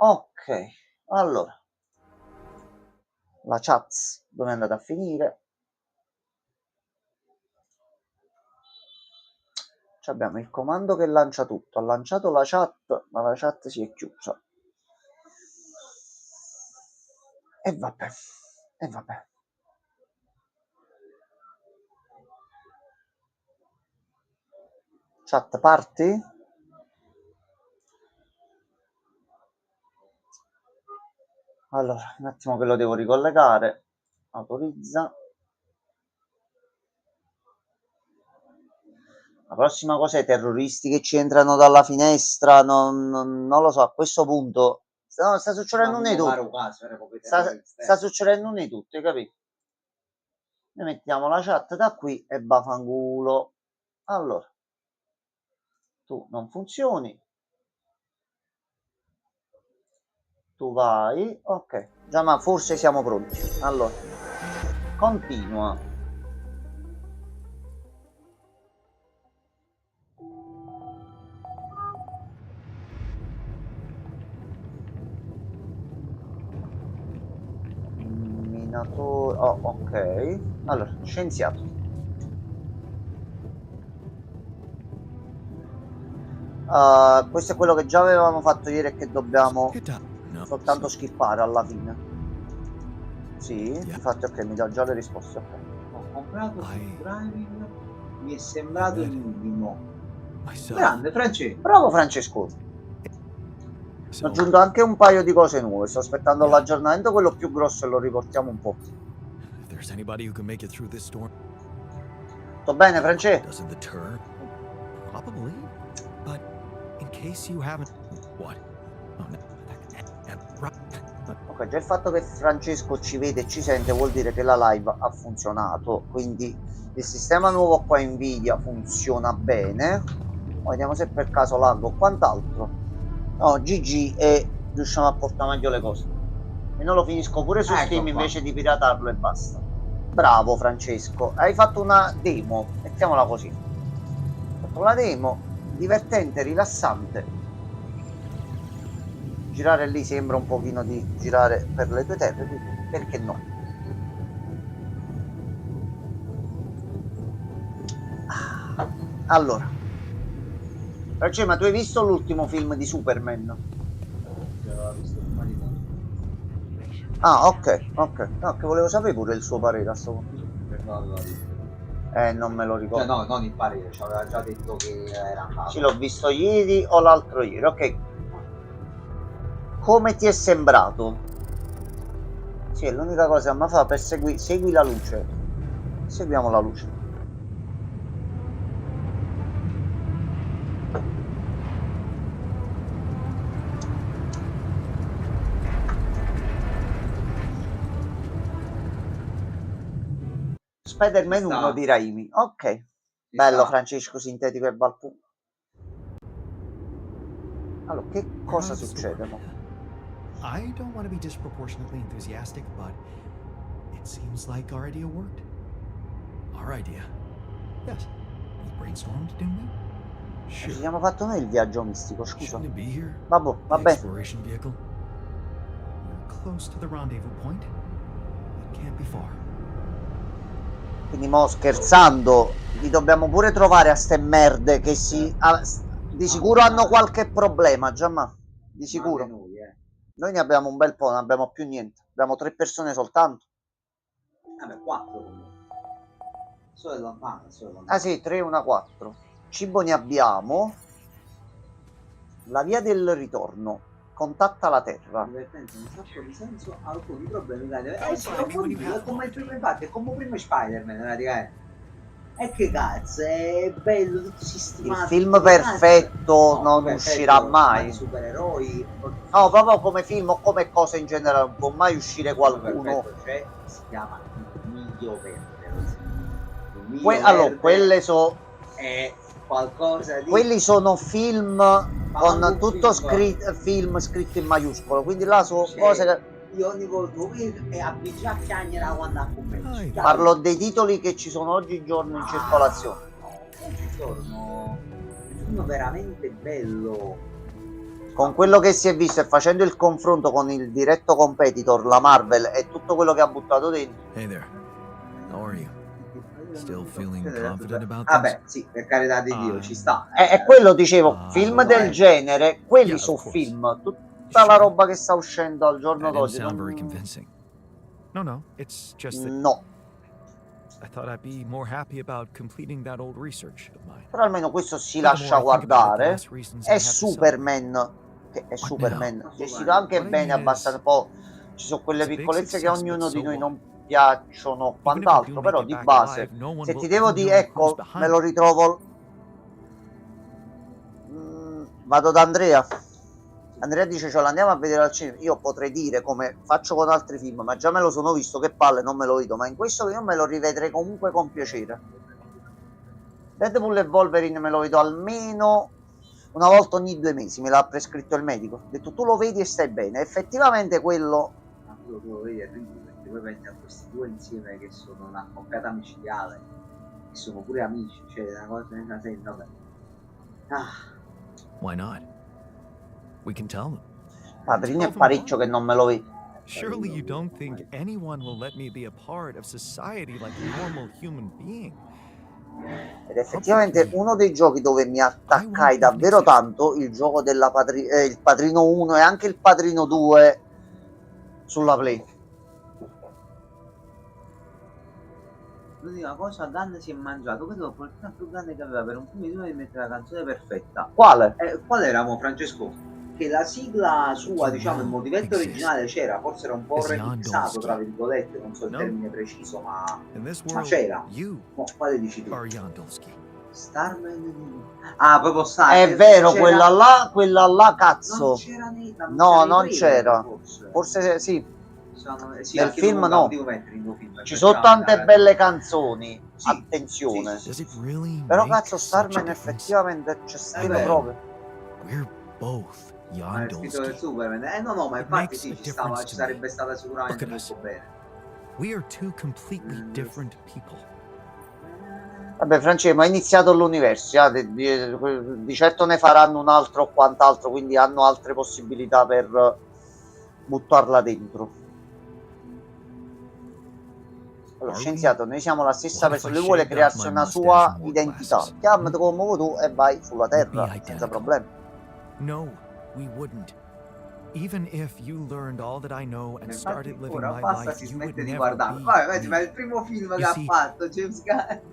Ok, allora. La chat dove è andata a finire? Abbiamo il comando che lancia tutto. Ha lanciato la chat, ma la chat si è chiusa. E vabbè. Chat parti? Allora, un attimo che lo devo ricollegare. Autorizza. La prossima cosa è i terroristi che ci entrano dalla finestra. Non lo so, a questo punto. No, sta succedendo un di tutto. Sta succedendo un di tutto, hai capito? Noi mettiamo la chat da qui e vaffanculo. Allora. Tu non funzioni. Tu vai. Ok. Già, ma forse siamo pronti. Allora. Continua. Minatore. Oh, ok. Allora, scienziato. Questo è quello che già avevamo fatto ieri e che dobbiamo soltanto skippare alla fine. Sì, infatti ok, mi dà già le risposte. Ok. Ho comprato sul driving, mi è sembrato il minimo. Grande Francesco. Bravo Francesco. Ho aggiunto anche un paio di cose nuove. Sto aspettando l'aggiornamento, quello più grosso, e lo riportiamo un po'. Tutto bene, Francesco? Ok, già il fatto che Francesco ci vede e ci sente vuol dire che la live ha funzionato, quindi il sistema nuovo qua Nvidia funziona bene. Vediamo se per caso largo o quant'altro. No, GG, e riusciamo a portare meglio le cose. E non lo finisco pure su Steam invece di piratarlo e basta. Bravo Francesco, hai fatto una demo, mettiamola così. Hai fatto una demo divertente, rilassante. Girare lì sembra un pochino di girare per le tue terre, perché no? Allora, Francesco, ma tu hai visto l'ultimo film di Superman? Ah, ok. No, che volevo sapere pure il suo parere a sto punto. Non me lo ricordo. Cioè, no, non il parere, ci aveva già detto che era andato. Sì, l'ho visto ieri o l'altro ieri, ok. Come ti è sembrato? Sì, è l'unica cosa che mi fa per segui la luce. Seguiamo la luce. Spider-Man 1 di Raimi. Ok. Bello Francesco, sintetico e balpunto. Allora, che cosa succede? I don't want to be disproportionately enthusiastic, but it seems like our idea worked. Our idea? Yes. We brainstormed, didn't we? Ci siamo fatto noi il viaggio mistico, scusa. Vabbè, vabbè. Exploration vehicle. We're close to the rendezvous point. It can't be far. Quindi mo scherzando, li dobbiamo pure trovare a ste merde che di sicuro hanno qualche problema, Giamma. Di sicuro. Noi ne abbiamo un bel po', non abbiamo più niente. Abbiamo 3 persone soltanto. Vabbè, 4 comunque. Solo lontano. Ah sì, 3, 1, 4. Cibo ne abbiamo. La via del ritorno. Contatta la terra. Divertente, un sacco di senso, alcuni problemi è come il primo, infatti, è come primo Spider-Man, praticamente. E che cazzo, è bello, tutto sistemato. Il film perfetto non uscirà mai. Supereroi. No, proprio come film o come cosa in generale, non può mai uscire qualcuno. Cioè, si chiama Il Miglio Verde. Allora, quelle sono... È qualcosa di... Quelli sono film con tutto film scritto in maiuscolo, quindi là sono cose che... Io ogni volta e abbi già piangere quando ha commento. Parlo dei titoli che ci sono oggigiorno in circolazione. No, oggigiorno è un film veramente bello. con quello che si è visto e facendo il confronto con il diretto competitor, la Marvel, e tutto quello che ha buttato dentro. Hey there. How are you? Still feeling confident about Vabbè, things? sì, per carità di Dio, ci sta. E quello dicevo, Ah, film del genere, quelli Yeah, su of course. film, tutta la roba che sta uscendo al giorno That didn't d'oggi, sound very non... convincing. No, it's just that no. I thought I'd be more happy about completing that old research of mine. Però almeno questo si But the lascia more I think about it, the guardare. less reasons I È have to Superman, che è Superman, now? gestito anche What I bene mean abbastanza. is, Poi ci sono quelle it's a big piccolezze che success, ognuno but di so noi what? non piacciono, Even if I do quant'altro, make però it di back base, alive, no one se will ti devo ever dire, know who's ecco, me behind lo it. ritrovo. Vado da Andrea. Andrea dice: ce l'andiamo a vedere al cinema. Io potrei dire, come faccio con altri film, ma già me lo sono visto, che palle, non me lo vedo. Ma in questo io me lo rivedrei comunque con piacere. Deadpool e Wolverine me lo vedo almeno una volta ogni 2 mesi, me l'ha prescritto il medico. Ho detto: tu lo vedi e stai bene. Effettivamente quello. Ma tu lo vedi a ridere, perché poi pensi a questi due insieme che sono una coppia micidiale, che sono pure amici, cioè una cosa nella serie, vabbè. Why not? We can tell them. Padrino è parecchio che non me lo vedo. Surely you don't think anyone will let me be a part of society like a normal human being? Ed effettivamente uno dei giochi dove mi attaccai davvero tanto, il gioco della il Padrino 1 e anche il Padrino 2 sulla Play. L'unica cosa, Gunn si è mangiato, credo quel tanto Gunn che aveva per un film di mettere la canzone perfetta. Quale? Qual eravamo, Francesco? Che la sigla sua, diciamo, il motivetto originale c'era, forse era un po' remixato, tra virgolette, non so il termine preciso, ma c'era. Ma quale dici tu? Starman? Ah, proprio Starman. È vero, quella là, cazzo. Non c'era no, non c'era. Forse sì. Sì, nel film no. Film, ci sono tante belle canzoni, sì, attenzione. Sì. Però cazzo, Starman effettivamente c'è scritto proprio. We're both Ma è scritto del Superman. No, ma infatti sì, ci sarebbe stata sicuramente molto bene. We are two completely different people. Vabbè, Francesco, ma è iniziato l'universo, di certo ne faranno un altro o quant'altro, quindi hanno altre possibilità per buttarla dentro. Allora, scienziato, noi siamo la stessa persona, lui vuole crearsi una sua identità. Chiamati come vuoi tu e vai sulla Terra, senza problemi. No, we wouldn't. Even if you learned all that I know and started living my life, si you would smette di never guardare. be Vai, ma me. è il primo film che ha fatto James Gunn.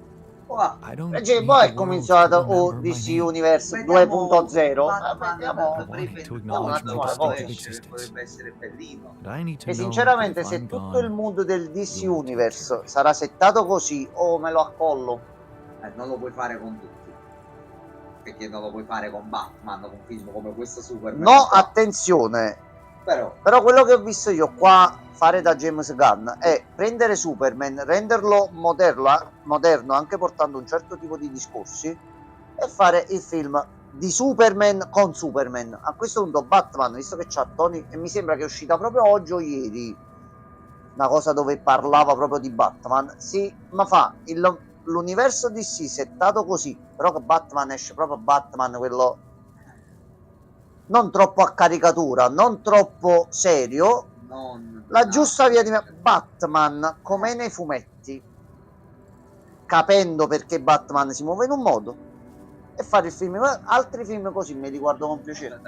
I don't Poi è need the world cominciato to remember my DC name. Universe Vediamo 2.0. Batman Vediamo. dovrebbe To acknowledge my distinctive existence. potrebbe essere bellino. But I need to E know sinceramente, that if se I'm tutto il gone, mondo del DC you'll take Universe care of it. sarà settato così, o me lo accollo. Non lo puoi fare con tutti. Perché non lo puoi fare con Batman, con un film come questo Superman. No, attenzione. Però quello che ho visto io qua fare da James Gunn è prendere Superman, renderlo moderno, anche portando un certo tipo di discorsi, e fare il film di Superman con Superman. A questo punto Batman, visto che c'ha Tony, e mi sembra che è uscita proprio oggi o ieri una cosa dove parlava proprio di Batman, sì, ma fa l'universo DC settato così, però che Batman esce proprio Batman, quello non troppo a caricatura, non troppo serio, la giusta via di Batman come nei fumetti, capendo perché Batman si muove in un modo, e fare il film. Altri film così me li guardo con piacere.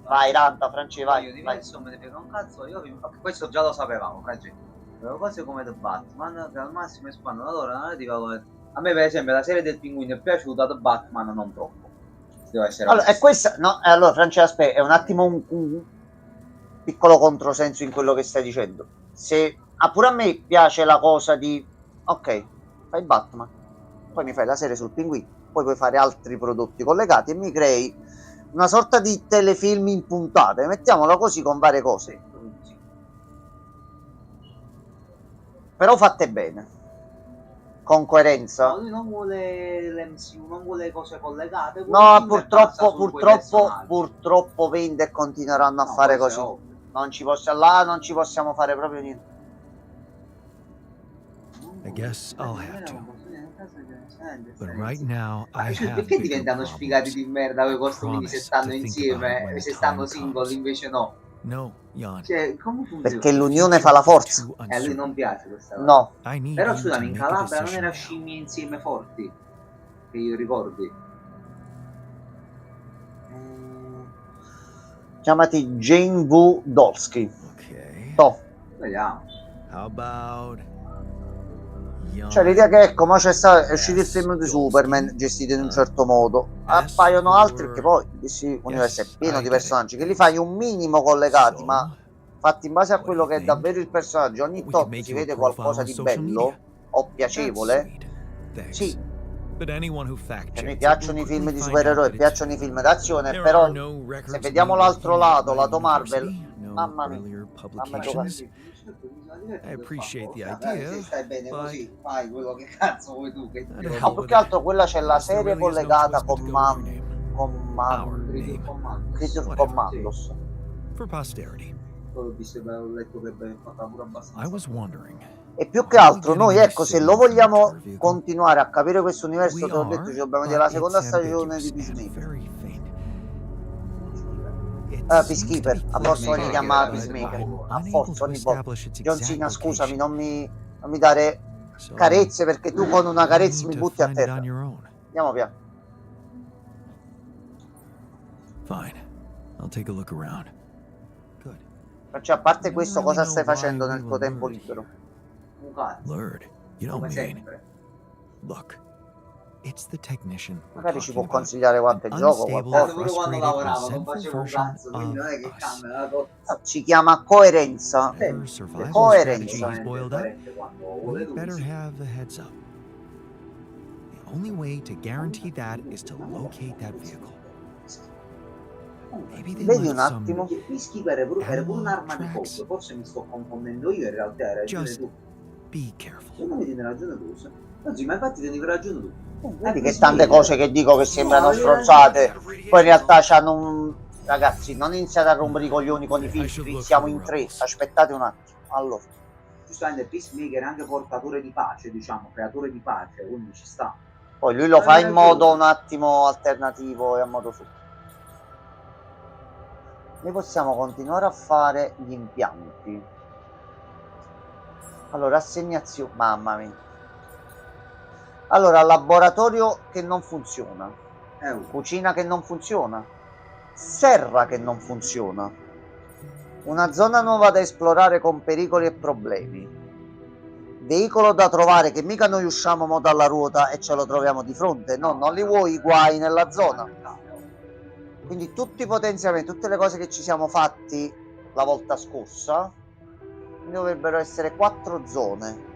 Vai, ranta, Francesco, vai. Io diverso me ne frega un cazzo, questo già lo sapevamo, Francesco. Però cose come The Batman che al massimo espandono la loro narrativa. A me per esempio la serie del Pinguino è piaciuta, The Batman non troppo. Deve essere allora, e questa, no, allora Francesco, aspetta, è un attimo un piccolo controsenso in quello che stai dicendo. Se pure a me piace la cosa di ok, fai Batman, poi mi fai la serie sul Pinguino, poi puoi fare altri prodotti collegati e mi crei una sorta di telefilm in puntate, mettiamola così, con varie cose, però fatte bene, con coerenza. No, lui non vuole l'MCU, non vuole cose collegate. No, purtroppo vende e continueranno a fare così. Non ci possiamo fare proprio niente. I guess I'll have to. But right now, I Cioè, have perché bigger diventano sfigati problems. di merda quei costumi se Promise stanno to think about it insieme when e the se stanno time single comes. invece no? No, Jan. Cioè, come funziona? Perché The l'unione future fa la is forza. too A lui uncertain. non piace questa cosa. No. I need Però you to scusami, in make a Calabria non decision era now. scimmie insieme forti, che io ricordi. Chiamati Jane V. Dolsky. Okay. Toh. Vediamo. How about Jan? Cioè l'idea che ecco, mo è uscito il S. film di Dolsky? Superman gestito in un certo modo. S Appaiono altri for- che poi il DC Universe è Yes, pieno I di get personaggi it. che li fai un minimo collegati, So, ma fatti in base a what quello do che you è think? davvero il personaggio. Ogni We could tot make si you a vede profile qualcosa on di social bello media. o That's piacevole. sweet. Thanks. Sì, But anyone who fact che a noi checks it piacciono will i film quickly di find out supereroi, that piacciono i it's film d'azione, there però are no se records of vediamo me l'altro working at lato, my lato Marvel, university, no mamma mia, earlier fammi publications. giocare. I appreciate the Dai, idea, se stai bene but così, fai quello che cazzo vuoi tu, che the ti hell No, roba. più with che it. altro quella c'è la Plus, there serie really is no collegata choice but to go with your name. Our Creature name. Commandos. For posterity. Ho visto, ho letto che è fatta pure abbastanza. I was wondering. E più che altro noi, ecco, se lo vogliamo continuare a capire questo universo, We te l'ho detto, are, ci dobbiamo vedere la but seconda it's stagione di ambiguous and Peacemaker. very faint. It Peacekeeper, seems to a be forza clear, di chiamare but Peacemaker, I'm a unable forza to ogni volta. establish its John exact Cena, scusami, location. non mi dare So, carezze perché tu con una you'll carezza need mi to butti a find it terra. on your own. Andiamo via. Fine. I'll take a look around. Good. Cioè, a parte I don't questo, really cosa know stai why facendo we nel were tuo tempo lured libero? here. Un cazzo, Lured? You don't come mean. sempre. Look, it's the technician we're Magari ci può talking about. consigliare qualche An gioco, unstable, qualcosa. Pure quando frustrated, lavoravo non resentful facevo un version cazzo, quindi non è che of us. cambia la cosa. Si chiama coerenza. Whenever survival Coerenza. strategy is boiled up, Quando we vuole lui, better sì. have the heads up. The only way to guarantee that is to locate that vehicle. Maybe they Vedi left un some attimo. Perché Peacekeeper era pure Analog un'arma di tracks. fondo, forse mi sto confondendo io, in realtà hai ragione Just tu. be careful. Secondo me tieni ragione tu. Sì, ma infatti tenevi ragione tu. Vedi che tante cose che dico che sembrano stronzate, poi in realtà c'hanno un... Ragazzi, non iniziate a rompere i coglioni con i filtri, siamo in 3, aspettate un attimo. Allora, Giustamente Peacemaker è anche portatore di pace, diciamo, creatore di pace, quindi ci sta. poi lui lo fa in modo un attimo alternativo e a modo suo. Noi possiamo continuare a fare gli impianti. Allora, assegnazione, mamma mia. Allora, laboratorio che non funziona, cucina che non funziona, serra che non funziona, una zona nuova da esplorare con pericoli e problemi, veicolo da trovare che mica noi usciamo mo dalla ruota e ce lo troviamo di fronte, no, non li vuoi i guai nella zona. Quindi tutti i potenziamenti, tutte le cose che ci siamo fatti la volta scorsa, dovrebbero essere 4 zone.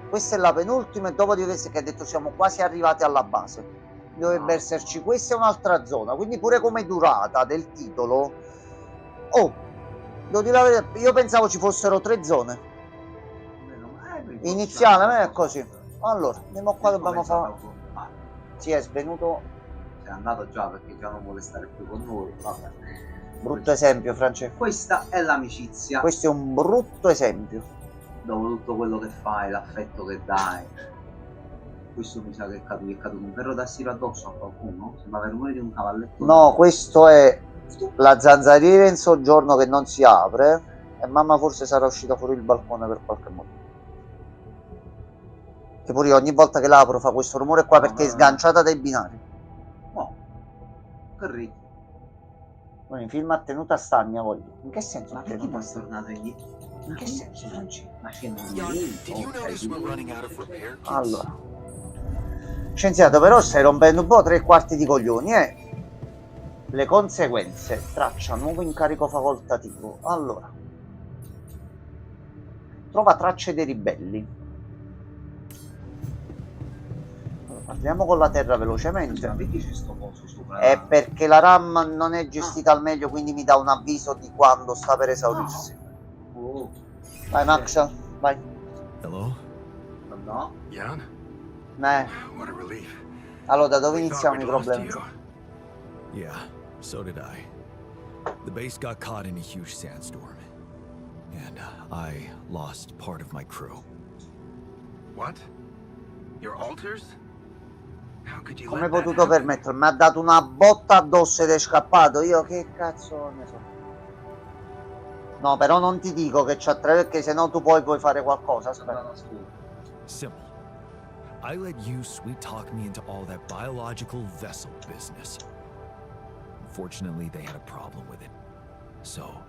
Questa è la penultima e dopo di queste che ha detto siamo quasi arrivati alla base. Dovrebbe esserci questa e un'altra zona, quindi pure come durata del titolo. Oh, devo dire la verità, io pensavo ci fossero 3 zone. Iniziale, ma è così. Allora, andiamo qua, dobbiamo fare... Si è svenuto... È andato già perché già non vuole stare più con noi. Vabbè. Brutto esempio, Francesco. Questa è l'amicizia. Questo è un brutto esempio. Dopo tutto quello che fai, l'affetto che dai. Questo mi sa che è caduto un ferro da stiro addosso a qualcuno. Sembra il rumore di un cavalletto. No, questo è la zanzariera in soggiorno che non si apre. E mamma forse sarà uscita fuori il balcone per qualche motivo. Che pure io ogni volta che l'apro fa questo rumore qua perché è sganciata dai binari. No, che ridi. Il film ha tenuto a stagna, voglio. In che senso? Ma perché poi è tornato indietro? In che senso, Francesco? Ma c'è un Allora, scienziato, però stai rompendo un po' 3/4 di coglioni, Le conseguenze. Traccia nuovo incarico facoltativo. Allora, trova tracce dei ribelli. Parliamo con la terra velocemente. Ma perché c'è sto coso sopra? È perché la RAM non è gestita al meglio, quindi mi dà un avviso di quando sta per esaurirsi. Oh. Vai Max, vai. Hello? No? Jan? What a relief. Allora, da dove We iniziamo i thought we'd problemi? lost you. Yeah, so did I. The base got caught in a huge sandstorm. And I lost part of my crew. What? Your altars? How could you Come let hai that potuto happen? permetterlo? Mi ha dato una botta addosso ed è scappato. Io che cazzo ne so. No, però non ti dico che c'ha 3 perché sennò tu poi puoi fare qualcosa. Aspetta. Sembrano scuri. Simple. I let you sweet talk me into all that biological vessel business. Unfortunately, they had a problem with it. So,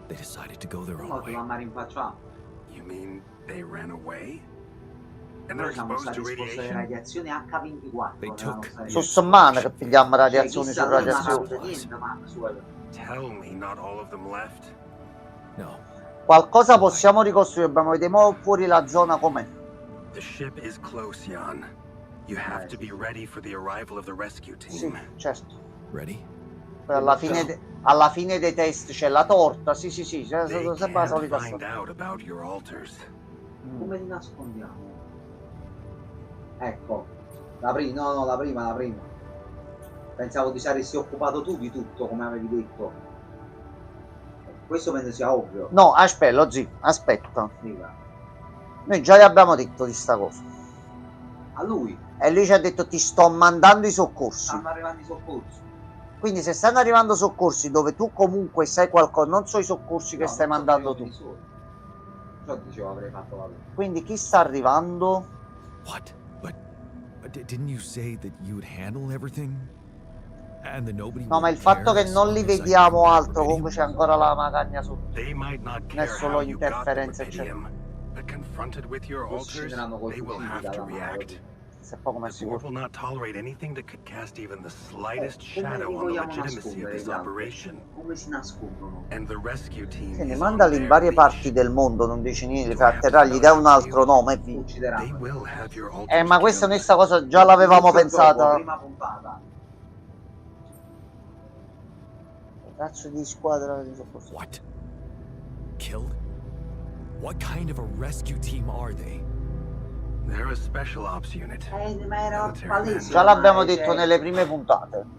they decided to go their own No, ti way. mamma rinfacciamo. You mean they ran away? And Noi they're siamo exposed stati to esposti alle radiation? radiazioni H24. They erano took stati- your Sussumane che pigliamo Cioè, radiazioni chissà, su lui non ha radiazioni. fatto niente, ma su Tell me not all of them left? No, Qualcosa possiamo ricostruire, dobbiamo vedere mo fuori la zona com'è. The ship is close, Jan. You have to be ready for the arrival of the rescue Sì, team. certo. ready? Poi alla fine dei test c'è la torta. Sì, sì, sì, c'è They sempre la can't solita find storia. out about your altars. Come li nascondiamo? Ecco, la prima, no, la prima. Pensavo ti saresti occupato tu di tutto, come avevi detto. Questo penso sia ovvio. No, aspetta, lo zio, aspetta. Dica. Noi già gli abbiamo detto di sta cosa. A lui E lui ci ha detto ti sto mandando i soccorsi. stanno arrivando i soccorsi. Quindi se stanno arrivando soccorsi dove tu comunque sai qualcosa, non so i soccorsi che No, stai non so, mandando dicevo tu. di solo. Ciò dicevo avrei fatto la lui. Quindi chi sta arrivando? What? But didn't you say that you'd handle everything? And that nobody No, ma would il fatto care che as non long li as I vediamo bring back altro, comunque c'è Rubidium? ancora la magagna sotto. They might not Non è care solo how you got the interferenze, eccetera. rubidium, but confronted with your Forse altars, scenderanno col they will fucile have to dalla mano. react. Se poco ma The sicuro. board will not tolerate anything that could cast even the slightest Come shadow li on the vogliamo legitimacy of nascondere this gli altri? operation. Come si nascondono? And the rescue team Se ne is mandali on in their varie leash. parti del mondo, non dici niente, li Do fai I have to atterrare, gli spell dai it un out for altro you? nome e via. They Uccideranno. will have your altars Ma questa killed. noi sta cosa già l'avevamo Subito dopo, pensata. prima puntata. Cazzo di squadra di soccorso. What? Killed? What kind of a rescue team are they? They're a special ops unit. Ma era Military palese. Già l'abbiamo ormai, detto cioè, nelle prime puntate. Mi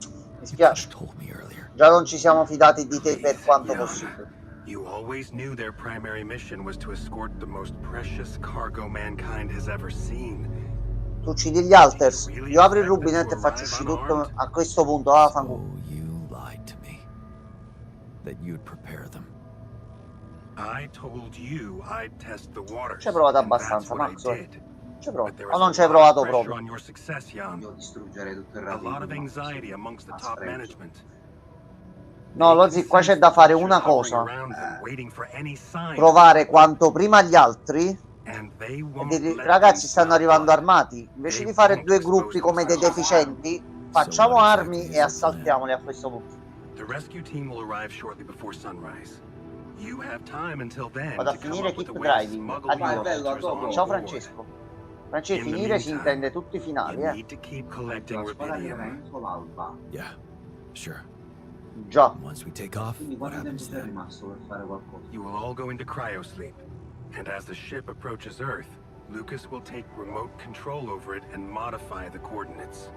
You could spiace. have told me earlier. Già non ci siamo fidati di te per Please, quanto Jan. possibile. You always knew their primary mission was to escort the most precious cargo mankind has ever seen. Tu uccidi gli alters, io apro il rubinetto e faccio uscire tutto a questo punto. Ah, fanculo. So you lied to me. That you'd prepare them. I told you I'd test the waters. Ci hai provato and that's abbastanza, what I Max. did. Ci hai But provato. there O was non a ci hai lot of provato pressure proprio. on your success, Jan. Io distruggerei tutto il A radicolo. lot of anxiety amongst the a top sfregio. management. No, Lozzi, qua c'è da fare una cosa. Provare quanto prima gli altri e dire, ragazzi stanno arrivando armati. Invece di fare due gruppi come dei deficienti, facciamo armi e assaltiamoli a questo punto. The rescue team will arrive shortly before sunrise. You have time until then Vado a to come finire up with a keep way to driving. smuggle the Addio. bello, altars dopo. on Ciao board. Francesco. Francesco, In the finire si meantime, intende tutti i finali, You need to keep collecting La squadra che rubidium. veramente l'alba. Yeah, sure. Già. Once we take off, Quindi what quanto tempo happens c'è then? rimasto per fare qualcosa? You will all go into cryosleep, and as the ship approaches Earth, Lucas will take remote control over it and modify the coordinates.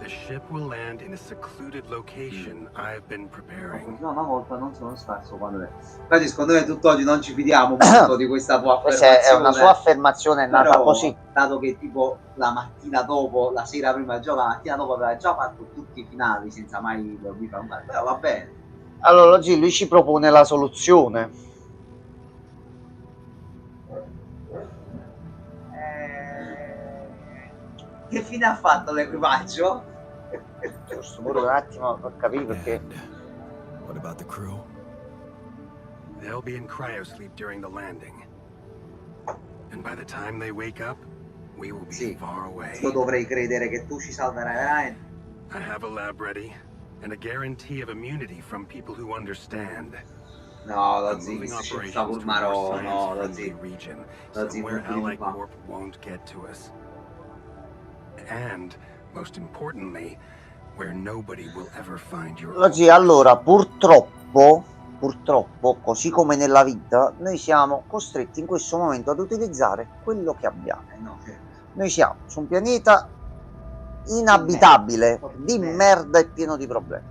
The ship will land in a secluded location I've been preparing. No, una volta non sono scarso quando è. Infatti, secondo me tutt'oggi non ci fidiamo molto di questa tua affermazione. Questa è una sua affermazione, è nata Però, così. dato che tipo la mattina dopo, la sera prima del gioco, la mattina dopo aveva già fatto tutti i finali senza mai dormire a un bar. Però va bene. Allora, oggi lui ci propone la soluzione. Che fine ha fatto l'equipaggio? Giusto, pure un attimo per capire perché. And what about the crew? They'll be in cryosleep during the landing. And by the time they wake up, we will be Sì, far away. io dovrei credere che tu ci salverai veramente. I have a lab ready, and a guarantee of immunity from people who understand. No, lo I'm zio, moving si sta operations col to a Maro, more no, lo science-friendly zio. region, Lo zio, somewhere non Ally fa. Corp won't get to us. And, most importantly, where nobody will ever find your Oggi, allora, purtroppo, così come nella vita, noi siamo costretti in questo momento ad utilizzare quello che abbiamo. No, certo. Noi siamo su un pianeta inabitabile, di merda e pieno di problemi.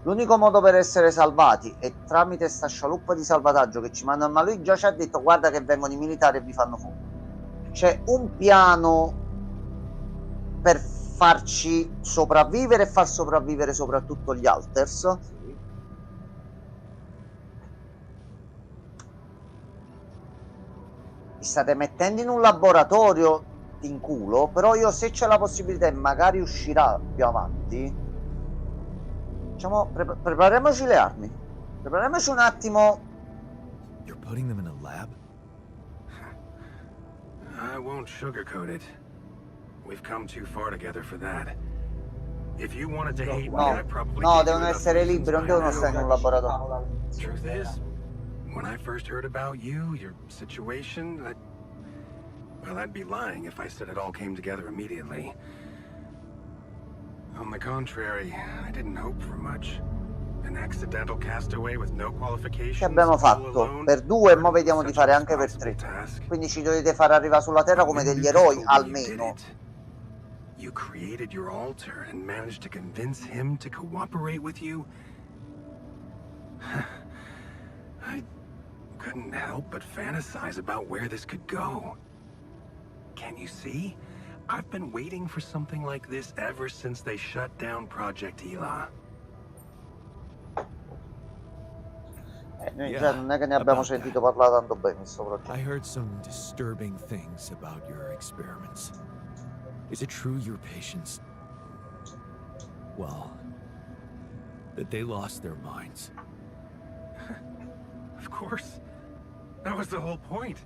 L'unico modo per essere salvati è tramite sta scialuppa di salvataggio che ci mandano, ma lui già ci ha detto guarda che vengono i militari e vi fanno fuoco. C'è un piano per farci sopravvivere e far sopravvivere soprattutto gli Alters. Vi state mettendo in un laboratorio in culo, però io, se c'è la possibilità e magari uscirà più avanti, diciamo, prepariamoci le armi, prepariamoci un attimo. You're putting them in a lab? I won't sugarcoat it. We've come too far together for that. If you wanted to hate me, I probably No, gave you devono enough essere reasons liberi, non by devono now. stare in un laboratorio. Truth is, when I first heard about you, your situation, well, I'd be lying if I said it all came together immediately. On the contrary, I didn't hope for much. An accidental castaway with no qualifications. Che abbiamo all fatto alone, per 2 e mo was vediamo di such a fare anche per responsible 3. task. Quindi ci dovete far arrivare sulla Terra come When degli Lucas eroi, told me you did almeno. it, you created your altar and managed to convince him to cooperate with you. I couldn't help but fantasize about where this could go. Can you see? I've been waiting for something like this ever since they shut down Project Ela. Noi Yeah, già non è che ne abbiamo about sentito parlare tanto bene di sto progetto. I heard some disturbing things about your experiments. Is it true your patients, well, that they lost their minds? Of course. That was the whole point.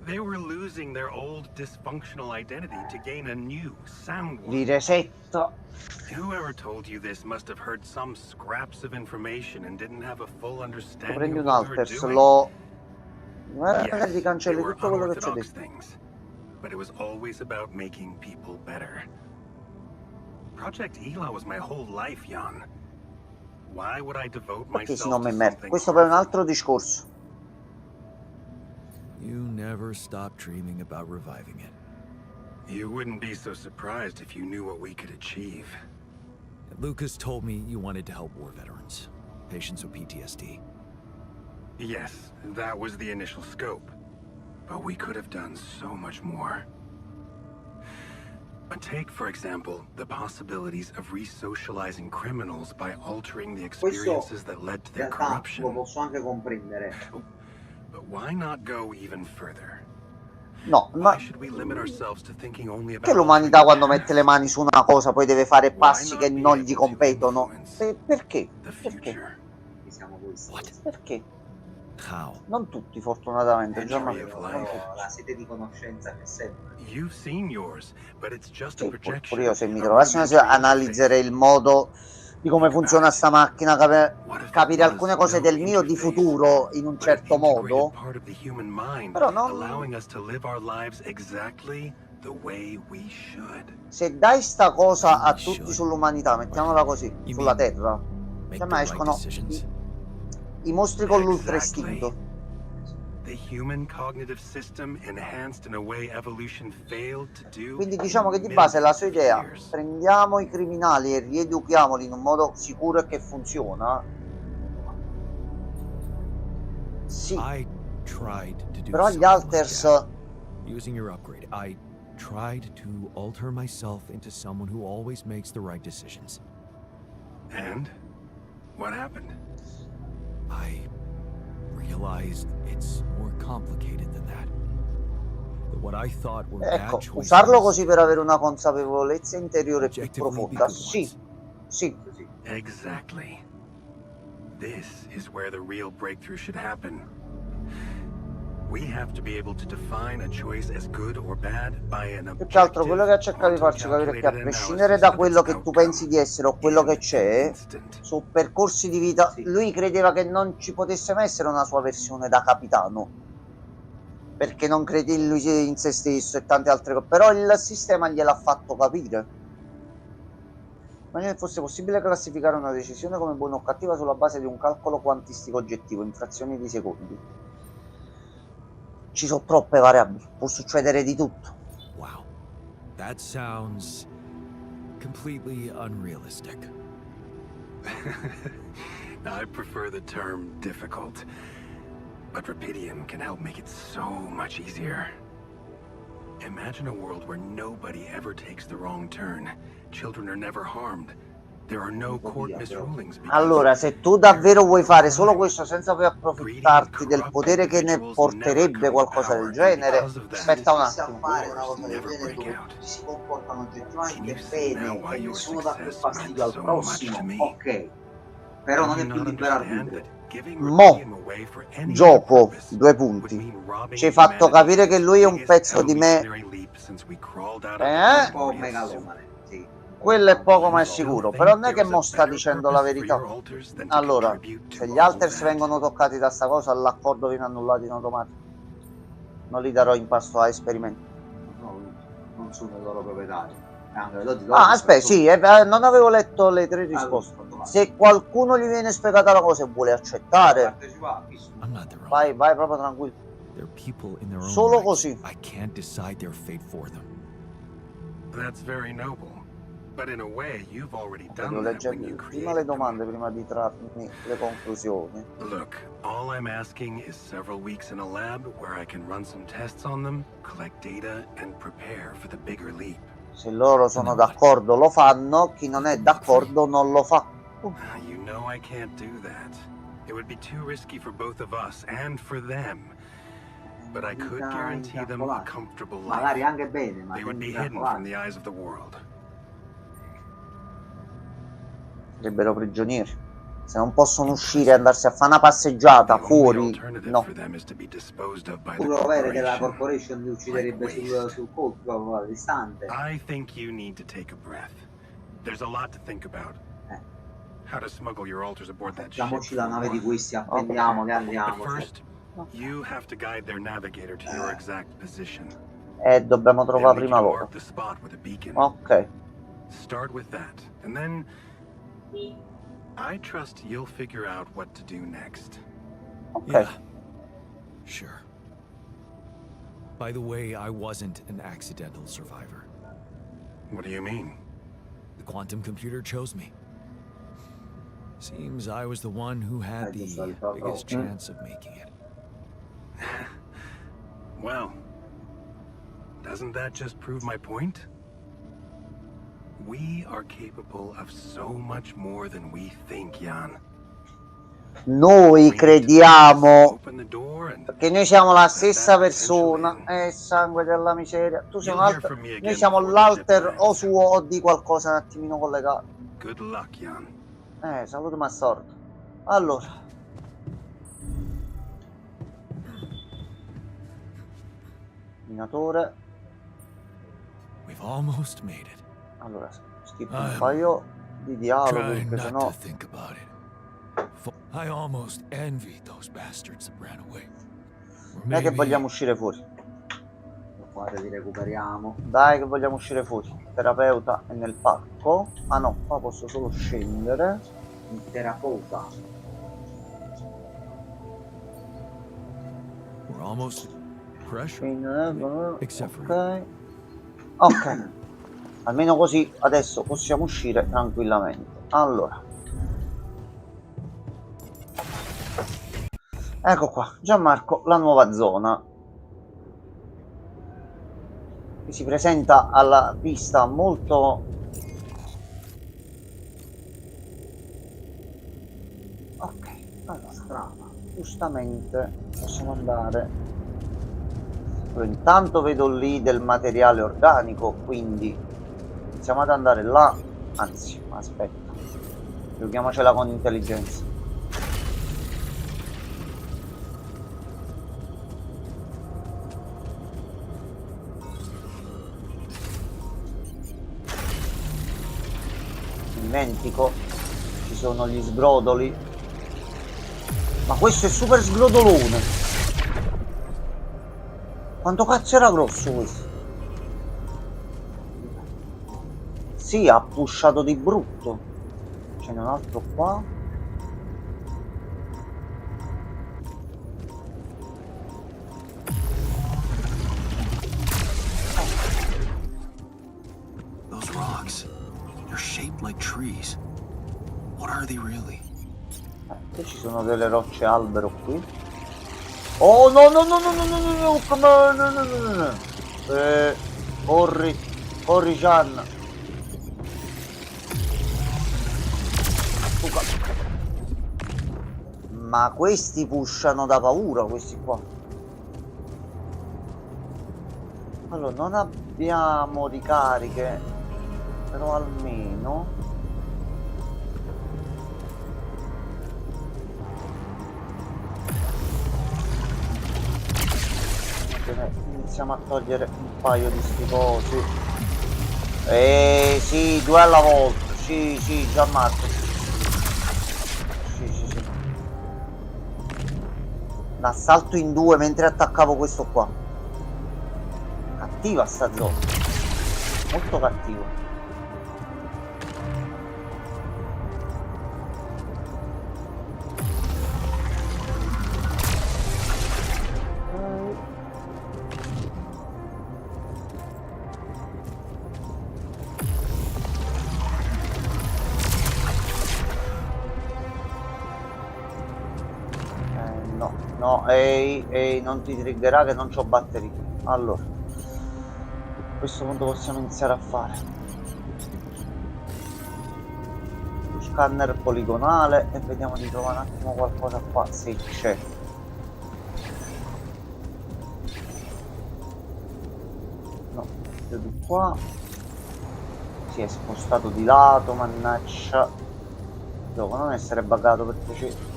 They were losing their old dysfunctional identity to gain a new, sound one. Li resetto. Whoever told you this must have heard some scraps of information and didn't have a full understanding Prendi of un what we were Alters, doing. lo... Magari Yes, ti they cancelli were tutto quello che c'è unorthodox dentro. things, but it was always about making people better. Project Ela was my whole life, Jan. Why would I devote Perché si myself nome to merda? something Questo poi è un harmful? altro discorso. You never stop dreaming about reviving it. You wouldn't be so surprised if you knew what we could achieve. Lucas told me you wanted to help war veterans, patients with PTSD. Yes, that was the initial scope. But we could have done so much more. But take, for example, the possibilities of re-socializing criminals by altering the experiences that led to In their realtà lo corruption. posso anche comprendere. But why not go even further? No, ma Why should we limit ourselves to thinking only about che l'umanità altering quando the mette le past? mani su una cosa poi deve fare Why passi not che be non gli able to competono? influence Perché? the Perché? future? Che siamo questi. What? Perché? How? Non tutti, fortunatamente, Entry Gianmarco. of Non life. tutti. Però la sete di conoscenza che serve. You've seen yours, but it's just a Sì, projection. pure io se mi a trovassi una rudimentary analizzerei il interface. modo di come funziona sta macchina, What if it capire was alcune cose no del mio di interface, futuro in un but an certo integrated modo, part of the human mind, però non... allowing us to live our lives exactly the way we should. Se dai sta cosa a We tutti should. sull'umanità, mettiamola così, You sulla mean Terra, Make cioè, the ma right escono decisions? i mostri con Exactly. l'ultra istinto. The human cognitive system enhanced in a way evolution failed to do. Quindi diciamo che di in base la sua millions of idea, years. prendiamo i criminali e rieduchiamoli in un modo sicuro e che funziona. Sì, I tried to do però gli something like Alters that. Using your upgrade, I tried to alter myself into someone who always makes the right decisions. And what happened? I realized it's more complicated than that. That what I thought were ecco, bad choices usarlo così per avere una consapevolezza interiore più objectively be profonda. good Sì, ones. sì. Exactly. This is where the real breakthrough should happen. We have to be able to define a choice as good or bad by an Più che altro objective, quello che ha cercato di farci capire è che a quantum-calculated prescindere analysis da of quello its che tu outcome pensi di essere o quello che in c'è, an instant. su percorsi di vita, Sì. lui credeva che non ci potesse mai essere una sua versione da capitano, perché non crede in lui, in se stesso e tante altre cose, però il sistema gliel'ha fatto capire. Immagina che fosse possibile classificare una decisione come buona o cattiva sulla base di un calcolo quantistico oggettivo in frazioni di secondi. Ci sono troppe variabili, può succedere di tutto. Wow. That sounds completely unrealistic. I prefer the term difficult, but Rapidium can help make it so much easier. Imagine a world where nobody ever takes the wrong turn. Children are never harmed. There are no court misrulings. Allora, se tu davvero vuoi fare solo questo senza poi approfittarti del potere che ne porterebbe qualcosa del genere, aspetta un attimo. fare una cosa del genere dove tutti si comportano oggettivamente bene e nessuno dà più fastidio al prossimo, ok. Però non è più libero arbitrio. Mo, gioco, 2 punti. Ci hai fatto capire che lui è un pezzo di me. Un po' megalomane, sì. Quello è poco ma è sicuro. Però non è che mo sta dicendo la verità. Allora, se gli alters vengono toccati da sta cosa, l'accordo viene annullato in automatico. Non li darò in pasto a esperimenti. No, non sono i loro proprietari. Ah, aspetta, sì, non avevo letto le 3 risposte. Se qualcuno gli viene spiegata la cosa e vuole accettare, I'm not their own. vai proprio tranquillo. They're people in their own Solo rights. così. I can't decide their fate for them. That's very noble. But in a way, you've already Devo done that when leggere you prima created le them. domande prima di trarmi le conclusioni. Look, all I'm asking is several weeks in a lab where I can run some tests on them, collect data, and prepare for the bigger leap. Se loro sono d'accordo lo fanno, chi non è d'accordo non lo fa. You know I can't do that. It would be too risky for both of us and for them. But I could guarantee them a comfortable Magari life. anche bene, ma They would be hidden from the eyes of the world. Sarebbero prigionieri. Se non possono uscire e andarsi a fare una passeggiata The only fuori, alternative no. for them is to be disposed of by the tu lo vedi che la corporation. corporation li ucciderebbe sul colpo, proprio all'istante. I think you need to take a breath. There's a lot to think about. How to smuggle your alters aboard that ship. Facciamoci la for nave di one. questi, appendiamo che But andiamo. first, you have to guide their navigator to your exact position. Dobbiamo They'll trovare need prima you to loro. mark the spot with a beacon. Ok. Start with that, and then I trust you'll figure out what to do next. Ok. Yeah. Sure. By the way, I wasn't an accidental survivor. What do you mean? The quantum computer chose me. Seems I was the one who had the biggest chance of making it. Well, doesn't that just prove my point? We are capable of so much more than we think, Jan. Noi crediamo Open the door and che noi siamo la stessa persona. Sangue della miseria. Tu sei un You'll hear alter. from me again Noi siamo before the l'alter ship o lands. suo o di qualcosa un attimino collegato. good luck, Jan. Saluto ma sordo. Allora. Minatore. We've almost made it. Allora, schippo un paio di dialoghi Try perché not sennò to think about it. I almost envied those bastards that ran away. Or non è che maybe vogliamo uscire fuori. Guarda, li recuperiamo. Dai che vogliamo uscire fuori. Il terapeuta è nel parco. Ah no, qua posso solo scendere. Il terapeuta. we're almost pressure. Except for Ok. Ok. Almeno così adesso possiamo uscire tranquillamente. Allora. Ecco qua, Gianmarco, la nuova zona. Che si presenta alla vista molto... Ok, allora, strada. Giustamente possiamo andare. Allora, intanto vedo lì del materiale organico, quindi iniziamo ad andare là. Anzi, aspetta. Giochiamocela con intelligenza. Dimentico, ci sono gli sgrodoli. Ma questo è super sgrodolone. Quanto cazzo era grosso questo? Sì, ha pushato di brutto. Ce n'è un altro qua. those rocks. They're shaped like trees. What are they really? Qui ci sono delle rocce albero qui. Oh no no no no no no no no come on, no no no no no. Corri, corri Chan. Ma questi pushano da paura, questi qua. Allora, non abbiamo ricariche, però almeno... iniziamo a togliere un paio di sti cosi. Sì, 2 alla volta. Sì, già Marco. Sì. L'assalto in 2 mentre attaccavo questo qua. Cattiva sta zona. Molto cattivo. No, ehi, non ti triggerà che non c'ho batteria. Allora, a questo punto possiamo iniziare a fare lo scanner poligonale e vediamo di trovare un attimo qualcosa qua, se c'è. No, più di qua. Si è spostato di lato, mannaggia. Devo non essere buggato per piacere.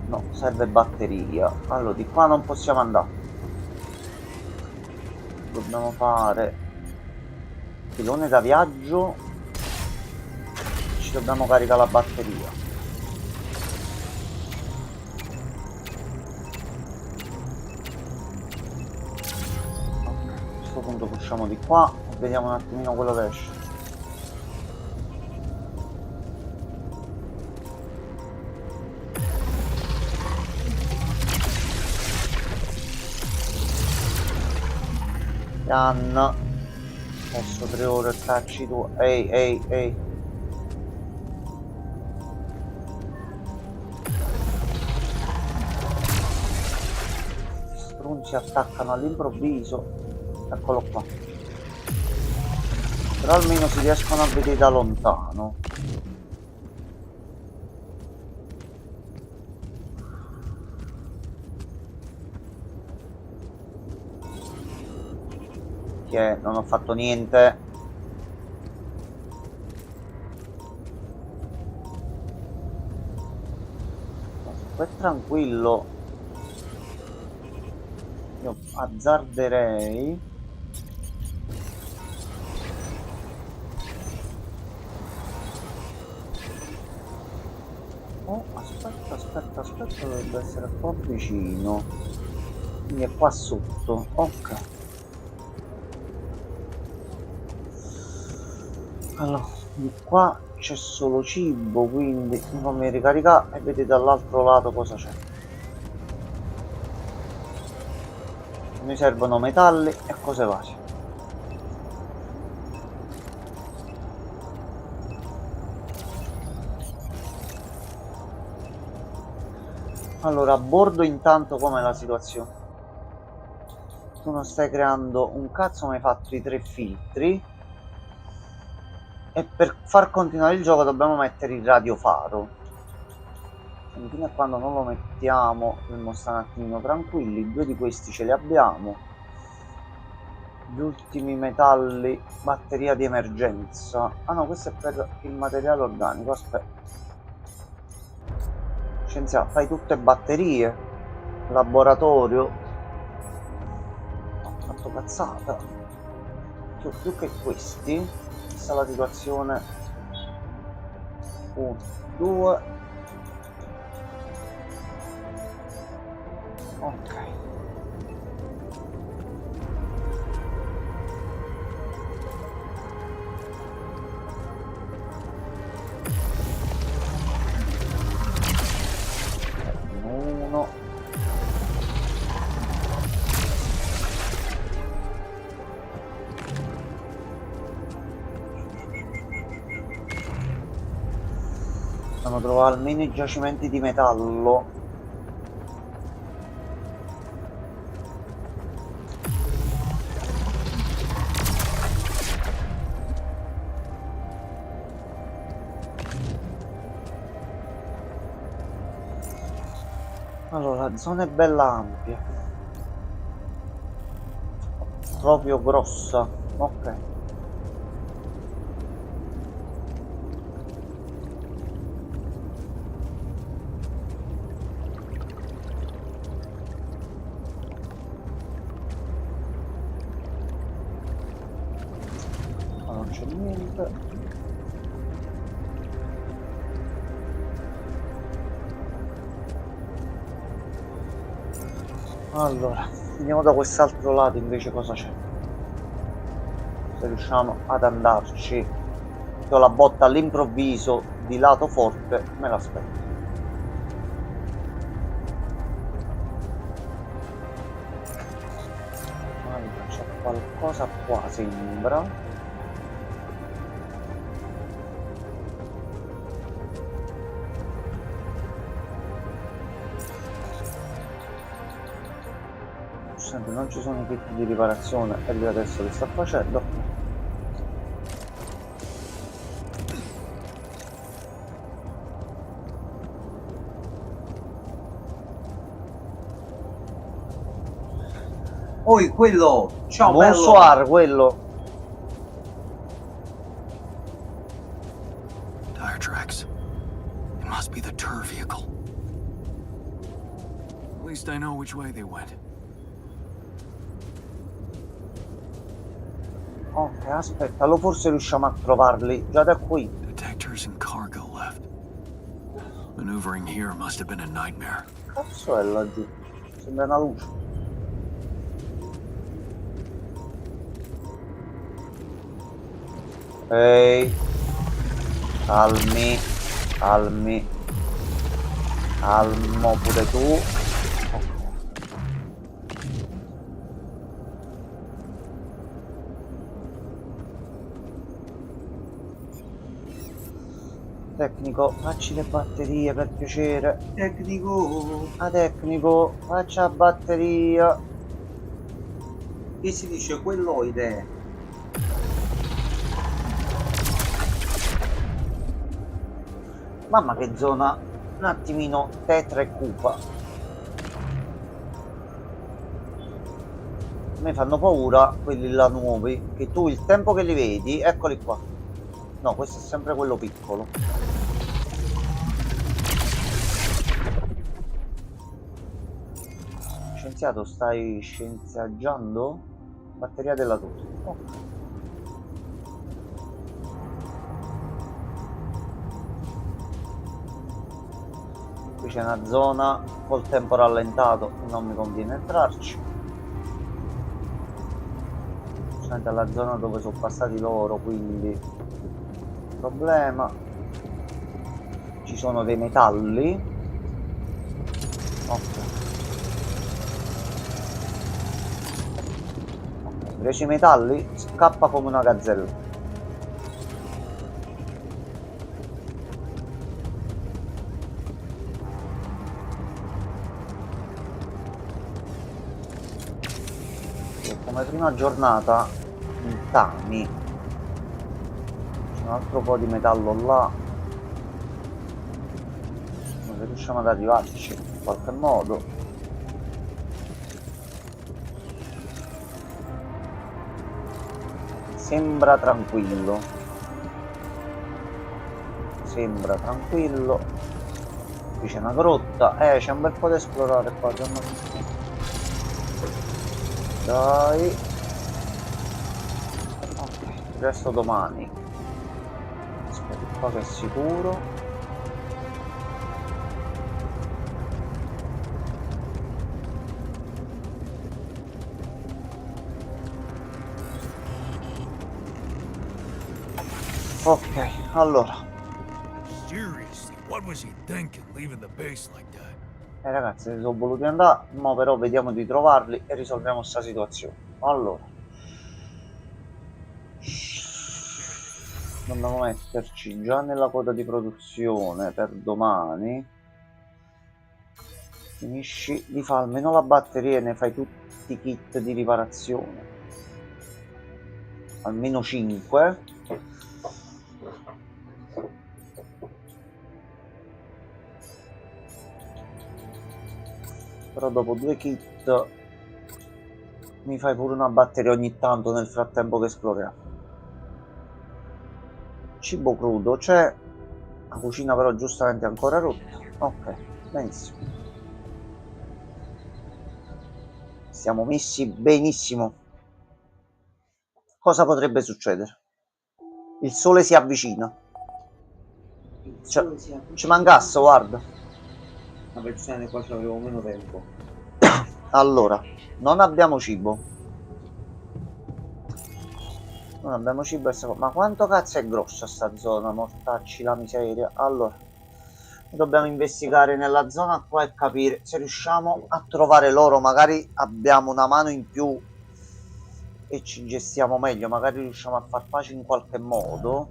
No, serve batteria. Allora, di qua non possiamo andare. Dobbiamo fare filone da viaggio. Ci dobbiamo caricare la batteria. Ok, a questo punto usciamo di qua e vediamo un attimino quello che esce. Anna, posso 3 ore tacci tu. Ehi. Strunzi attaccano all'improvviso. Eccolo qua. Però almeno si riescono a vedere da lontano. Che non ho fatto niente. Qua è tranquillo. Io azzarderei. Oh, aspetta, dovrebbe essere qua vicino. Quindi è qua sotto. Ok. Allora, di qua c'è solo cibo, quindi mi fammi ricaricare e vedete dall'altro lato cosa c'è. Mi servono metalli e cose varie. Allora, a bordo intanto com'è la situazione? Tu non stai creando un cazzo, ma hai fatto i 3 filtri. E per far continuare il gioco dobbiamo mettere il radiofaro. Quindi fino a quando non lo mettiamo dobbiamo stare un attimino tranquilli. 2 di questi ce li abbiamo. Gli ultimi metalli, batteria di emergenza. Ah no, questo è per il materiale organico. Aspetta. Scienziato, fai tutte batterie. Laboratorio. Ho fatto cazzata. Più che questi. Questa è la situazione. 1, 2. Ok. Uno. Dobbiamo trovare almeno i giacimenti di metallo. Allora, la zona è bella ampia. Proprio grossa. Ok. Ma non c'è niente. Allora, vediamo da quest'altro lato invece cosa c'è. Se riusciamo ad andarci. Do la botta all'improvviso di lato forte, me l'aspetto. Allora, c'è qualcosa qua, sembra. Sempre non ci sono i kit di riparazione e lui adesso li sta facendo. Oi, quello! Ciao, bello! Bonsoir, quello. Tire tracks. It must be the tour vehicle. At least I know which way they went. Ok, aspettalo, forse riusciamo a trovarli già da qui. Detectors and cargo left. Maneuvering here must have been a nightmare. Cazzo è laggiù? Sembra una luce. Ehi, calmi, calmi, calmo pure tu. Tecnico, facci le batterie per piacere. Tecnico! Ah, tecnico, faccia la batteria. Che si dice quelloide? Mamma che zona un attimino tetra e cupa. A me fanno paura quelli là nuovi, che tu il tempo che li vedi, eccoli qua. No, questo è sempre quello piccolo. Scienziato, stai scienziaggiando? Batteria della tuta. Ok. Qui c'è una zona col tempo rallentato, non mi conviene entrarci. C'è la zona dove sono passati loro, quindi problema. Ci sono dei metalli. Ok. Ok, presi i metalli, scappa come una gazzella. Come prima giornata in Tami c'è un altro po' di metallo là, non riusciamo ad arrivarci in qualche modo. Sembra tranquillo, sembra tranquillo. Qui c'è una grotta, c'è un bel po' da esplorare qua. Dai. Ok, il resto domani. Aspetta qua che è sicuro. Ok, allora. Seriously, what was he thinking leaving the base like that? Ragazzi, sono voluti andare, ma però vediamo di trovarli e risolviamo sta situazione. Allora, dobbiamo metterci già nella coda di produzione per domani. Finisci di fare almeno la batteria e ne fai tutti i kit di riparazione. Almeno 5. Però dopo 2 kit mi fai pure una batteria ogni tanto nel frattempo che esploriamo. Cibo crudo c'è, la cucina però giustamente è ancora rotta. Ok, benissimo. Siamo messi benissimo. Cosa potrebbe succedere? Il sole si avvicina. Ci mancasse, guarda. Una versione qua c'avevo meno tempo. Allora, non abbiamo cibo. Non abbiamo cibo. Ma quanto cazzo è grossa sta zona? Mortacci la miseria. Allora, dobbiamo investigare nella zona qua e capire se riusciamo a trovare l'oro. Magari abbiamo una mano in più e ci gestiamo meglio. Magari riusciamo a far pace in qualche modo.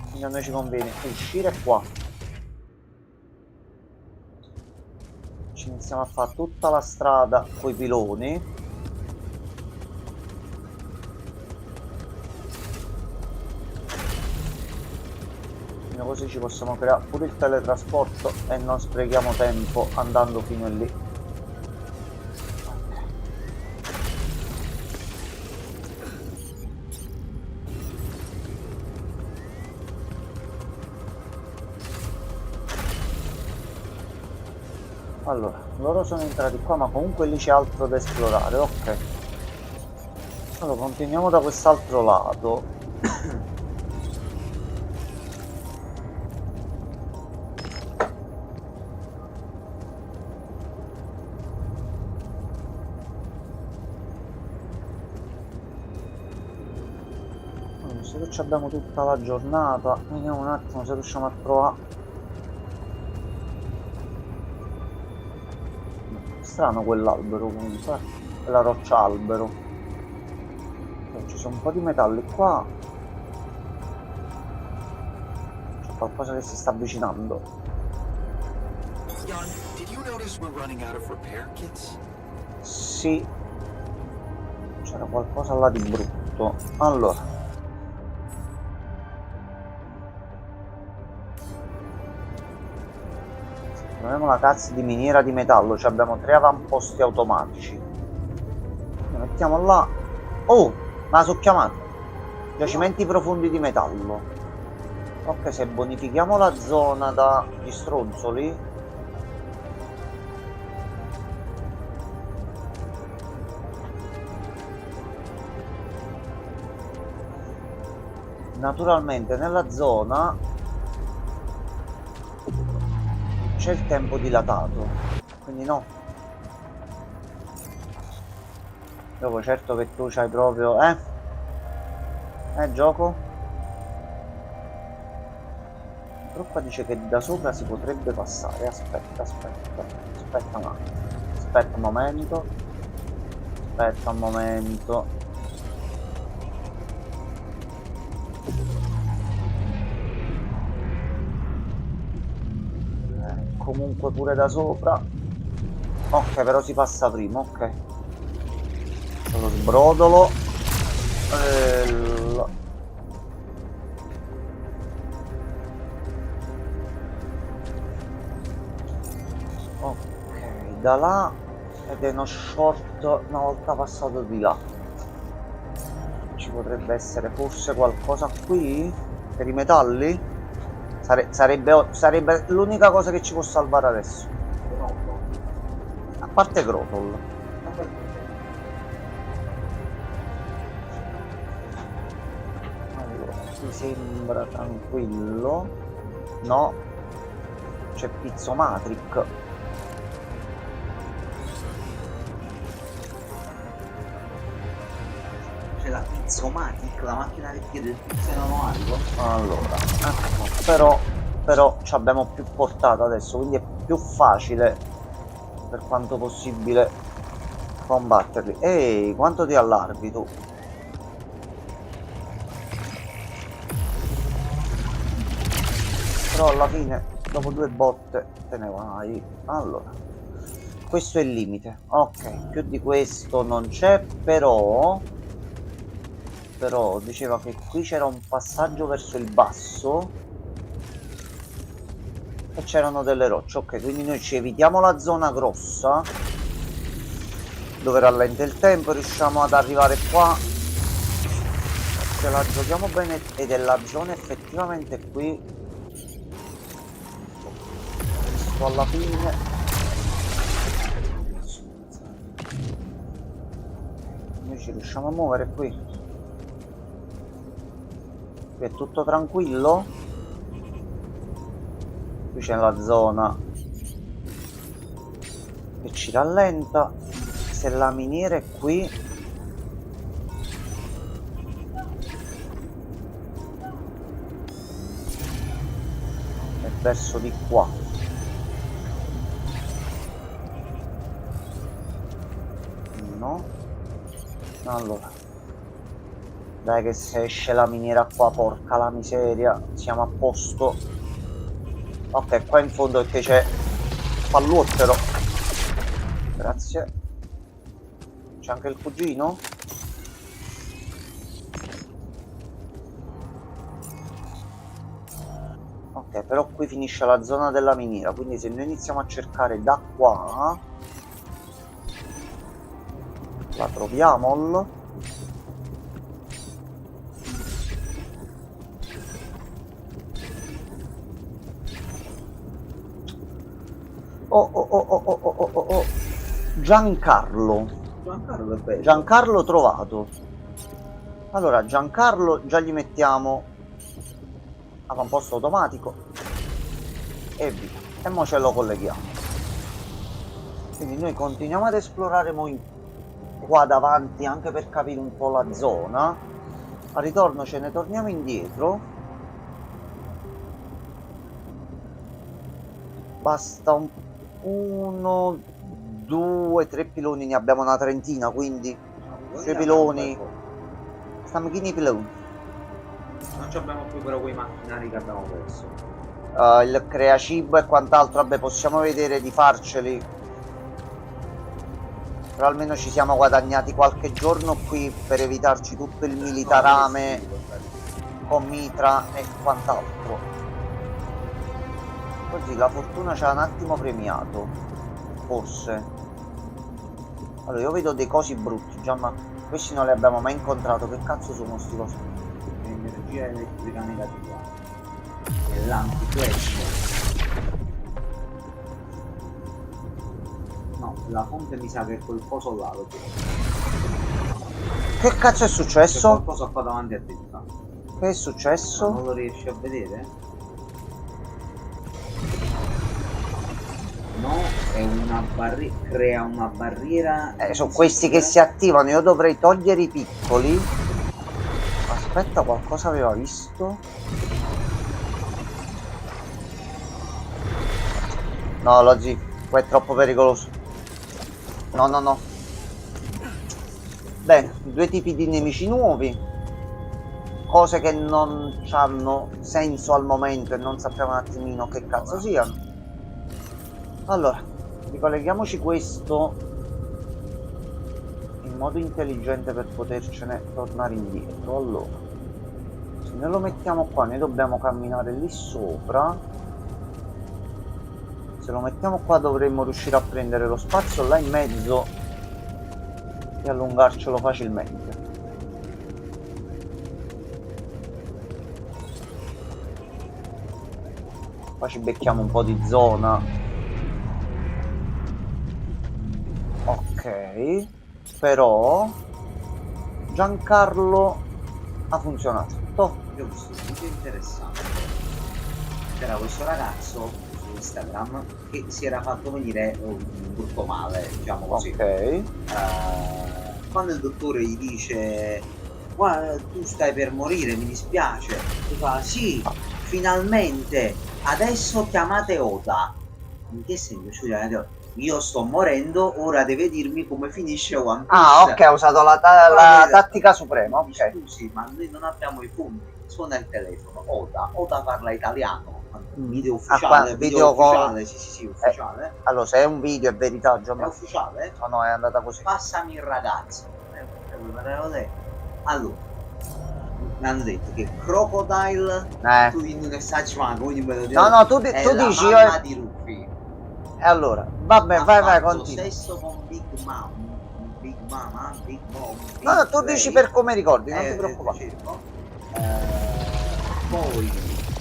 Quindi a noi ci conviene uscire qua. Ci iniziamo a fare tutta la strada coi piloni. Così ci possiamo creare pure il teletrasporto e non sprechiamo tempo andando fino a lì. Allora, loro sono entrati qua, ma comunque lì c'è altro da esplorare, ok. Allora, continuiamo da quest'altro lato. Visto che abbiamo tutta la giornata, vediamo un attimo se riusciamo a trovare. Strano quell'albero comunque, quella roccia albero. Ci sono un po' di metalli qua. C'è qualcosa che si sta avvicinando. Jan, did you notice we're running out of repair kits? Sì, c'era qualcosa là di brutto. Allora, troviamo la cazzo di miniera di metallo. Ci abbiamo 3 avamposti automatici. Lo mettiamo là. Oh, ma la so chiamata giacimenti profondi di metallo. Ok, se bonifichiamo la zona dagli stronzoli, naturalmente nella zona c'è il tempo dilatato, quindi no. Dopo certo che tu c'hai proprio gioco. Però qua dice che da sopra si potrebbe passare. Aspetta un attimo. Aspetta un momento. Comunque pure da sopra. Ok, però si passa prima, ok. Lo sbrodolo. Ok, da là. Ed è uno short una volta passato di là. Ci potrebbe essere forse qualcosa qui? Per i metalli? Sarebbe l'unica cosa che ci può salvare adesso. A parte Grotol. Allora, mi sembra tranquillo. No. C'è Pizzomatric. C'è la Pizzomatic, la macchina che chiede il pizzo manuale. Allora, però ci abbiamo più portata adesso, quindi è più facile per quanto possibile combatterli. Ehi, quanto ti allarghi tu? Però alla fine, dopo 2 botte, te ne vai. Allora, questo è il limite. Ok, più di questo non c'è, però diceva che qui c'era un passaggio verso il basso e c'erano delle rocce. Ok, quindi noi ci evitiamo la zona grossa dove rallenta il tempo, riusciamo ad arrivare qua, ce la giochiamo bene ed è la zona effettivamente qui, sto alla fine. Noi ci riusciamo a muovere qui, qui è tutto tranquillo, qui c'è la zona che ci rallenta. Se la miniera è qui, è verso di qua. No, allora dai che se esce la miniera qua, porca la miseria, siamo a posto. Ok, qua in fondo perché c'è palluottero, grazie. C'è anche il cugino? Ok, però qui finisce la zona della miniera, quindi se noi iniziamo a cercare da qua, la troviamo. Oh. Giancarlo è bello. Giancarlo trovato. Allora Giancarlo già gli mettiamo avamposto automatico e via, e mo ce lo colleghiamo. Quindi noi continuiamo ad esplorare qua davanti, anche per capire un po' la zona. Al ritorno ce ne torniamo indietro. Basta 1, 2, 3 piloni, ne abbiamo una trentina, quindi sui piloni stiamo chini i piloni. Non ci abbiamo più però quei macchinari che abbiamo perso. Il crea cibo e quant'altro, vabbè, possiamo vedere di farceli, però almeno ci siamo guadagnati qualche giorno qui per evitarci tutto il militarame con mitra e quant'altro. Così la fortuna ci ha un attimo premiato, forse. Allora io vedo dei cosi brutti già, ma questi non li abbiamo mai incontrato. Che cazzo sono sti cosi? Energia elettrica negativa e l'anti-flash. No, la fonte mi sa che è quel coso là. Che cazzo è C'è successo? qualcosa qua davanti a te. Che è successo? Non lo riesci a vedere? No, è una barriera, crea una barriera. Sono questi che si attivano, io dovrei togliere i piccoli. Aspetta, qualcosa aveva visto? No, Lozzi, qua è troppo pericoloso. No. Bene, due tipi di nemici nuovi. Cose che non hanno senso al momento e non sappiamo un attimino che cazzo siano. Allora, ricolleghiamoci questo in modo intelligente per potercene tornare indietro. Allora, se noi lo mettiamo qua, noi dobbiamo camminare lì sopra. Se lo mettiamo qua dovremmo riuscire a prendere lo spazio là in mezzo e allungarcelo facilmente. Qua ci becchiamo un po' di zona. Ok, però Giancarlo ha funzionato. Io ho visto un video interessante. C'era questo ragazzo su Instagram che si era fatto venire un brutto male, diciamo così. Ok. Quando il dottore gli dice guarda, tu stai per morire, mi dispiace, tu fa sì, finalmente, adesso chiamate Oda. In che senso? Scusa, io sto morendo, ora deve dirmi come finisce One Piece. Ah, ok, ha usato la tattica suprema, ok. Scusi, ma noi non abbiamo i fondi. Suona il telefono, Oda parla italiano. Video ufficiale, video ufficiale, sì, ufficiale. Allora, se è un video è verità, già È ufficiale? No, è andata così. Passami il ragazzo. Allora, mi hanno detto che Crocodile tu non ne sai, ma quindi me lo dico. No, tu è dici la di Ruffy. E allora, vabbè, vai, continua. Stesso con Big Mom. Mama, Big Mom. No, no, tu dici per come ricordi, non ti preoccupare. Cerco. Poi,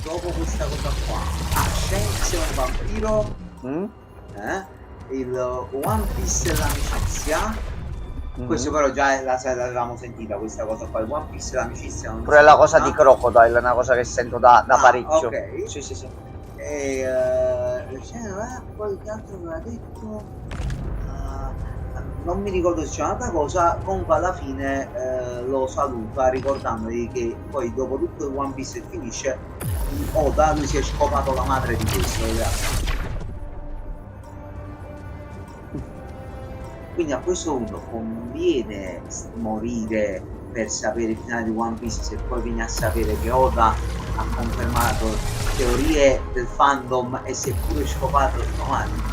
dopo questa cosa qua, Ascensio un vampiro, Mm? il One Piece e l'amicizia. Mm. Questo però già l'avevamo sentita questa cosa qua, il One Piece e l'amicizia. Non Pure si la cosa torna. di Crocodile è una cosa che sento da parecchio. Ok. Sì, sì, sì. E poi che altro aveva detto? Non mi ricordo se c'è un'altra cosa, comunque alla fine lo saluta ricordandogli che poi dopo tutto il One Piece finisce, Oda lui si è scopato la madre di questo, ragazzi. Quindi a questo punto conviene morire per sapere il finale di One Piece, se poi vieni a sapere che Oda ha confermato teorie del fandom e si è pure scopato sua madre.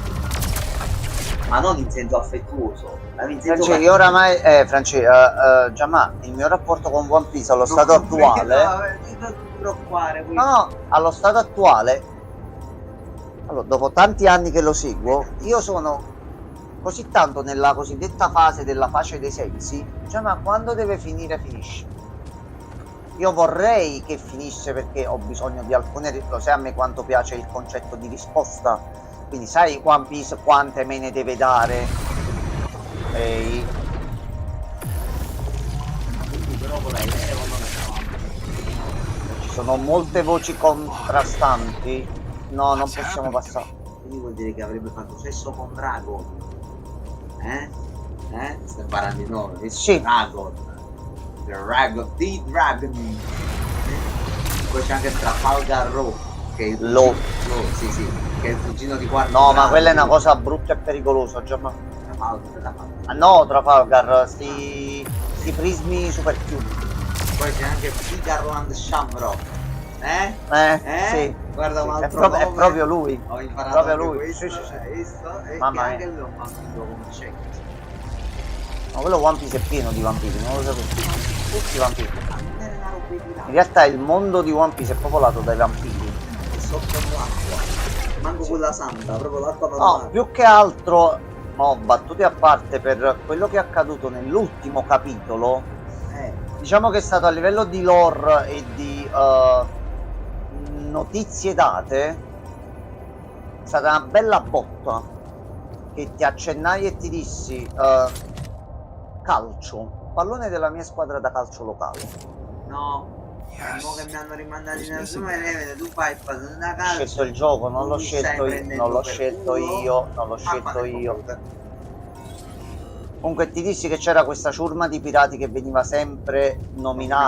Ma non in senso affettuoso, ma in senso Francesco, io oramai, Giamma, il mio rapporto con One Piece allo stato attuale, non ti preoccupare, poi- no, allo stato attuale, allora, dopo tanti anni che lo seguo, io sono così tanto nella cosiddetta fase della pace dei sensi, Giamma, quando deve finire, finisce. Io vorrei che finisse perché ho bisogno di alcune, lo sai a me quanto piace il concetto di risposta, quindi sai One Piece quante me ne deve dare. Ehi. Quindi però con la idea non Ci sono molte voci contrastanti. No, non possiamo passare. quindi vuol dire che avrebbe fatto sesso con Dragon. Stai imparando di nuovo, Sì. Dragon. The Dragon. Poi c'è anche Trafalgar Law, che è il Law. sì, che è il cugino di quarto No, ma grado. quella è una cosa brutta e pericolosa, Giamma. Trafalgar. Ah no, Trafalgar, sti prismi super chiudi. Poi c'è anche Figarland Shamrock. Sì. Guarda un Sì, altro è nome. proprio lui. Ho imparato Proprio anche lui. questo, Sì, sì, sì. hai visto? E Mamma che mia. anche lui è un vampiro come c'è. Ma quello One Piece è pieno di vampiri, non lo sapevo. Tutti vampiri. Andare una roba di là. In realtà il mondo di One Piece è popolato dai vampiri. E sotto l'acqua. Manco quella santa, proprio l'acqua da No, mare. più che altro, no, battute a parte, per quello che è accaduto nell'ultimo capitolo, diciamo che è stato a livello di lore e di notizie date, è stata una bella botta che ti accennai e ti dissi calcio, pallone della mia squadra da calcio locale. No. Yes. Mo che mi hanno rimandati Who's nel missing suo e tu fai una Ho calcio. scelto il gioco, non l'ho mi stai scelto io, prendendo non l'ho per scelto culo. io, non l'ho scelto io. Comunque ti dissi che c'era questa ciurma di pirati che veniva sempre nominata